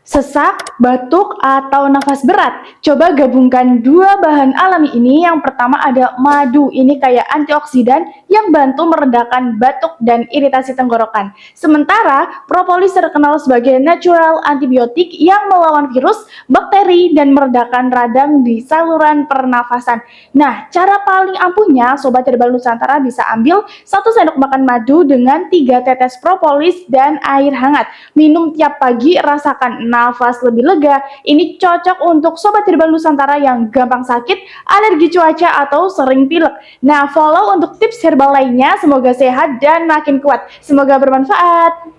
Sesak, batuk, atau nafas berat? Coba gabungkan dua bahan alami ini. Yang pertama ada madu. Ini kayak antioksidan yang bantu meredakan batuk dan iritasi tenggorokan. Sementara propolis terkenal sebagai natural antibiotik yang melawan virus, bakteri, dan meredakan radang di saluran pernafasan. Nah, cara paling ampuhnya, Sobat Herbal Nusantara bisa ambil 1 sendok makan madu dengan 3 tetes propolis dan air hangat. Minum tiap pagi, rasakan nafas lebih lega. Ini cocok untuk Sobat Herbal Nusantara yang gampang sakit, alergi cuaca, atau sering pilek. Nah, follow untuk tips herbal lainnya. Semoga sehat dan makin kuat. Semoga bermanfaat.